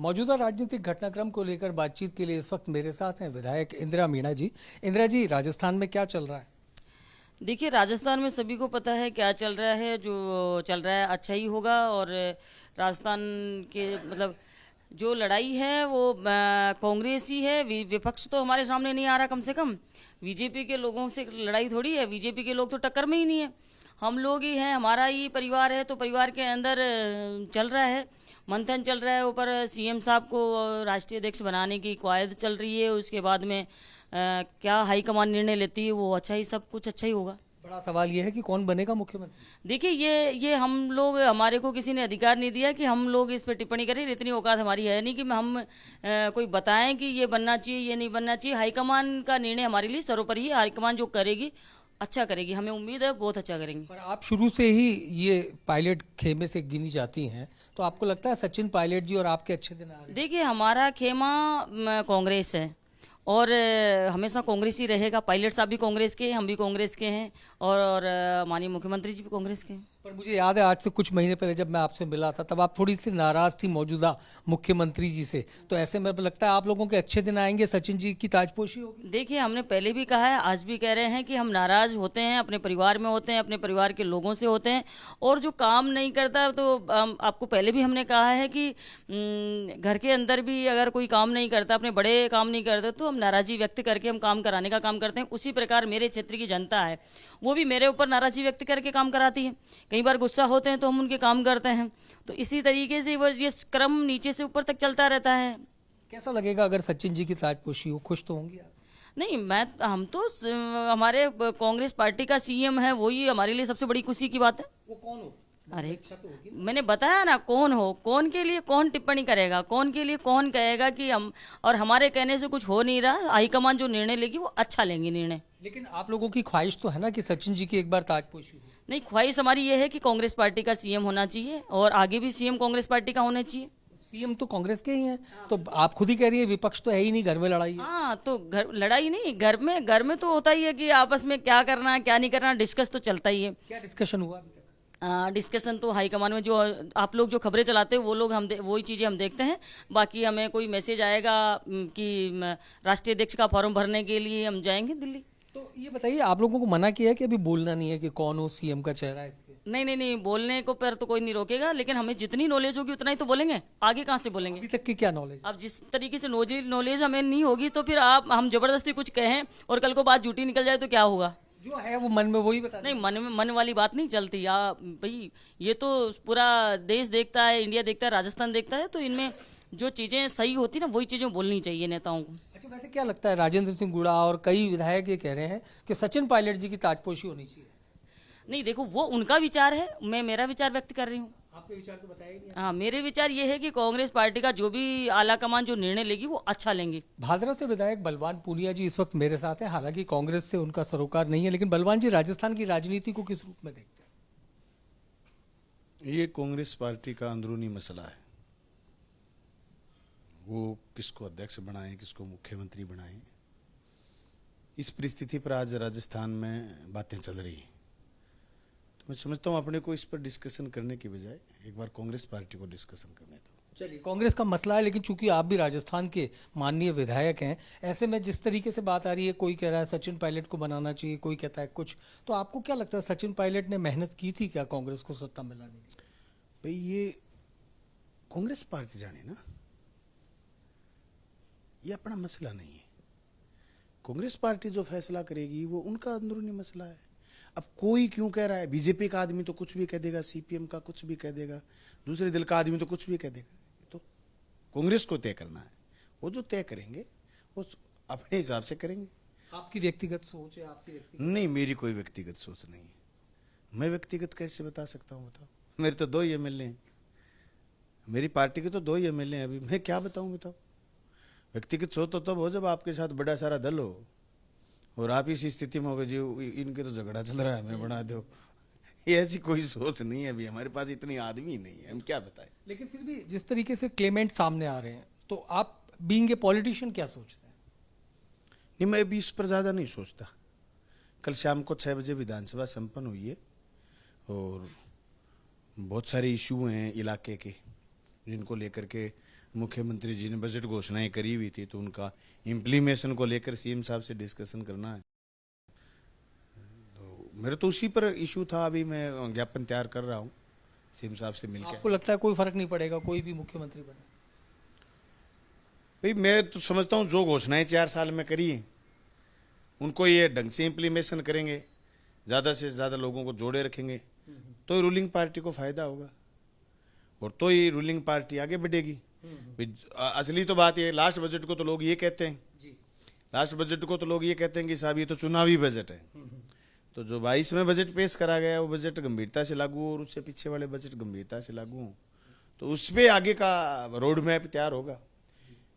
मौजूदा राजनीतिक घटनाक्रम को लेकर बातचीत के लिए इस वक्त मेरे साथ हैं विधायक इंदिरा मीणा जी। इंदिरा जी, राजस्थान में क्या चल रहा है? देखिए, राजस्थान में सभी को पता है क्या चल रहा है। जो चल रहा है अच्छा ही होगा। और राजस्थान के मतलब जो लड़ाई है वो कांग्रेस ही है। विपक्ष तो हमारे सामने नहीं आ रहा। कम से कम बीजेपी के लोगों से लड़ाई थोड़ी है। बीजेपी के लोग तो टक्कर में ही नहीं है। हम लोग ही हैं, हमारा ही परिवार है। तो परिवार के अंदर चल रहा है, मंथन चल रहा है। ऊपर सीएम साहब को राष्ट्रीय अध्यक्ष बनाने की कवायद चल रही है। उसके बाद में क्या हाईकमान निर्णय लेती है वो अच्छा ही, सब कुछ अच्छा ही होगा। बड़ा सवाल यह है कि कौन बनेगा मुख्यमंत्री। देखिए, ये हम लोग, हमारे को किसी ने अधिकार नहीं दिया कि हम लोग इस पर टिप्पणी करें। इतनी औकात हमारी है नहीं कि हम कोई बताएं कि ये बनना चाहिए, ये नहीं बनना चाहिए। हाईकमान का निर्णय हमारे लिए सर्वोपरि है। हाईकमान जो करेगी अच्छा करेगी, हमें उम्मीद है बहुत अच्छा करेंगे। पर आप शुरू से ही ये पायलट खेमे से गिनी जाती हैं, तो आपको लगता है सचिन पायलट जी और आपके अच्छे दिन आ रहे हैं? देखिए, हमारा खेमा कांग्रेस है और हमेशा कांग्रेस ही रहेगा। पायलट साहब भी कांग्रेस के हैं, हम भी कांग्रेस के हैं और माननीय मुख्यमंत्री जी भी कांग्रेस के हैं। पर मुझे याद है आज से कुछ महीने पहले जब मैं आपसे मिला था तब आप थोड़ी सी नाराज थी मौजूदा मुख्यमंत्री जी से। तो ऐसे में लगता है आप लोगों के अच्छे दिन आएंगे, सचिन जी की ताजपोशी होगी। देखिए, हमने पहले भी कहा है, आज भी कह रहे हैं कि हम नाराज होते हैं, अपने परिवार में होते हैं, अपने परिवार के लोगों से होते हैं। और जो काम नहीं करता तो आपको पहले भी हमने कहा है कि घर के अंदर भी अगर कोई काम नहीं करता, अपने बड़े काम नहीं करते, तो हम नाराजी व्यक्त करके हम काम कराने का काम करते हैं। उसी प्रकार मेरे क्षेत्र की जनता है, वो भी मेरे ऊपर नाराजी व्यक्त करके काम कराती है। कई बार गुस्सा होते हैं तो हम उनके काम करते हैं। तो इसी तरीके से वो ये क्रम नीचे से ऊपर तक चलता रहता है। कैसा लगेगा अगर सचिन जी की ताजपोशी हो? खुश तो होंगी आप? नहीं, हम तो हमारे कांग्रेस पार्टी का सीएम है, वही हमारे लिए सबसे बड़ी खुशी की बात है। वो कौन हो? अरे, अच्छा तो होगी। मैंने बताया ना, कौन हो, कौन के लिए कौन टिप्पणी करेगा, कौन के लिए कौन कहेगा कि हम, और हमारे कहने से कुछ हो नहीं रहा। हाईकमान जो निर्णय लेगी वो अच्छा लेंगे निर्णय। लेकिन आप लोगों की ख्वाहिश तो है ना कि सचिन जी की एक बार ताजपोशी हो। नहीं, ख्वाहिश हमारी ये है कि कांग्रेस पार्टी का सीएम होना चाहिए और आगे भी सीएम कांग्रेस पार्टी का होना चाहिए। सीएम तो कांग्रेस के ही हैं, तो आप खुद ही कह रही है विपक्ष तो है ही नहीं, घर में लड़ाई है। हाँ, तो घर लड़ाई नहीं, घर में तो होता ही है कि आपस में क्या करना है क्या नहीं करना, डिस्कस तो चलता ही है। क्या डिस्कशन हुआ अभी तक? डिस्कशन तो हाईकमान में, जो आप लोग जो खबरें चलाते हैं वो लोग, वही चीज़ें हम देखते हैं। बाकी हमें कोई मैसेज आएगा कि राष्ट्रीय अध्यक्ष का फॉर्म भरने के लिए हम जाएंगे दिल्ली। तो ये बताइए, आप लोगों को मना किया है कि अभी बोलना नहीं है कि कौन हो सीएम का चेहरा है इसके? नहीं नहीं नहीं, बोलने को पर तो कोई नहीं रोकेगा, लेकिन हमें जितनी नॉलेज होगी उतना ही तो बोलेंगे। आगे कहाँ से बोलेंगे? अभी तक की क्या नॉलेज? अब जिस तरीके से नॉलेज हमें नहीं होगी तो फिर हम जबरदस्ती कुछ कहें और कल को बात झूठी निकल जाए तो क्या होगा? जो है वो मन में वही बता नहीं, मन वाली बात नहीं चलती भाई। ये तो पूरा देश देखता है, इंडिया देखता है, राजस्थान देखता है। तो इनमें जो चीज़ें सही होती ना वही चीज़ें बोलनी चाहिए नेताओं को। अच्छा, वैसे क्या लगता है, राजेंद्र सिंह गुड़ा और कई विधायक ये कह रहे हैं कि सचिन पायलट जी की ताजपोशी होनी चाहिए। नहीं, देखो, वो उनका विचार है, मैं मेरा विचार व्यक्त कर रही हूँ। आपके विचार तो बताए नहीं। हाँ, मेरे विचार ये है कि कांग्रेस पार्टी का जो भी आला कमान जो निर्णय लेगी वो अच्छा लेंगे। भादरा से विधायक बलवान पूनिया जी इस वक्त मेरे साथ हैं। हालांकि कांग्रेस से उनका सरोकार नहीं है, लेकिन बलवान जी, राजस्थान की राजनीति को किस रूप में देखते हैं? ये कांग्रेस पार्टी का अंदरूनी मसला है। वो किसको अध्यक्ष बनाएं, किसको मुख्यमंत्री बनाएं, इस परिस्थिति पर आज राजस्थान में बातें चल रही हैं। तो मैं समझता हूँ अपने को इस पर डिस्कशन करने की बजाय एक बार कांग्रेस पार्टी को डिस्कशन करने दो। चलिए, कांग्रेस का मसला है, लेकिन चूंकि आप भी राजस्थान के माननीय विधायक हैं, ऐसे में जिस तरीके से बात आ रही है, कोई कह रहा है सचिन पायलट को बनाना चाहिए, कोई कहता है कुछ, तो आपको क्या लगता है, सचिन पायलट ने मेहनत की थी क्या कांग्रेस को सत्ता में लाने की? भाई, ये कांग्रेस पार्टी जाने ना, ये अपना मसला नहीं है। कांग्रेस पार्टी जो फैसला करेगी वो उनका अंदरूनी मसला है। अब कोई क्यों कह रहा है, बीजेपी का आदमी तो कुछ भी कह देगा, सीपीएम का कुछ भी कह देगा, दूसरे दल का आदमी तो कुछ भी कह देगा। तो कांग्रेस को तय करना है, वो जो तय करेंगे वो अपने हिसाब से करेंगे। आपकी व्यक्तिगत सोच है? आपकी व्यक्तिगत नहीं, मेरी कोई व्यक्तिगत सोच नहीं है। मैं व्यक्तिगत कैसे बता सकता हूँ, बताओ? मेरे तो 2 ही एमएलए हैं, मेरी पार्टी के तो 2 ही एमएलए हैं। अभी मैं क्या बताऊँ, बताओ? व्यक्तिगत सोच तो तब हो जब आपके साथ बड़ा सारा दल हो और आप इस स्थिति में होगा जी इनके तो झगड़ा चल रहा है, हमें बना दो। ये ऐसी कोई सोच नहीं है। अभी हमारे पास इतनी आदमी नहीं है, हम क्या बताएं। लेकिन फिर भी जिस तरीके से क्लेमेंट सामने आ रहे हैं, तो आप बीइंग ए पॉलिटिशियन क्या सोचते हैं? नहीं, मैं अभी इस पर ज़्यादा नहीं सोचता। कल शाम को 6 बजे विधानसभा संपन्न हुई है और बहुत सारे इशू हैं इलाके के जिनको लेकर के मुख्यमंत्री जी ने बजट घोषणाएं करी हुई थी, तो उनका इम्प्लीमेशन को लेकर सीएम साहब से डिस्कशन करना है। तो मेरा तो उसी पर इशू था, अभी मैं ज्ञापन तैयार कर रहा हूँ सीएम साहब से मिलकर। आपको लगता है कोई फर्क नहीं पड़ेगा कोई भी मुख्यमंत्री बने? भाई मैं तो समझता हूँ जो घोषणाएं 4 साल में करी हैं उनको ये ढंग से इम्प्लीमेशन करेंगे, ज़्यादा से ज़्यादा लोगों को जोड़े रखेंगे, तो ही रूलिंग पार्टी को फायदा होगा और तो ही रूलिंग पार्टी आगे बढ़ेगी। असली तो बात ये, लास्ट बजट को तो लोग ये कहते हैं, लास्ट बजट को तो लोग ये कहते हैं कि साहब ये तो चुनावी बजट है। तो जो 22 में बजट पेश करा गया वो बजट गंभीरता से लागू हो और उससे पीछे वाले बजट गंभीरता से लागू हो, तो उस पर आगे का रोड मैप तैयार होगा।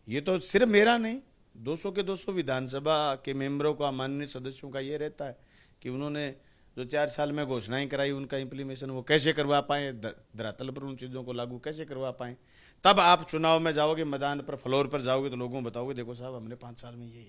ये तो सिर्फ मेरा नहीं, 200 के 200 विधानसभा के मेंबरों का, माननीय सदस्यों का ये रहता है कि उन्होंने जो 4 साल में घोषणाएं कराई उनका इम्प्लीमेशन वो कैसे करवा पाए, धरातल पर उन चीज़ों को लागू कैसे करवा पाए। तब आप चुनाव में जाओगे, मैदान पर फ्लोर पर जाओगे तो लोगों को बताओगे देखो साहब हमने 5 साल में ये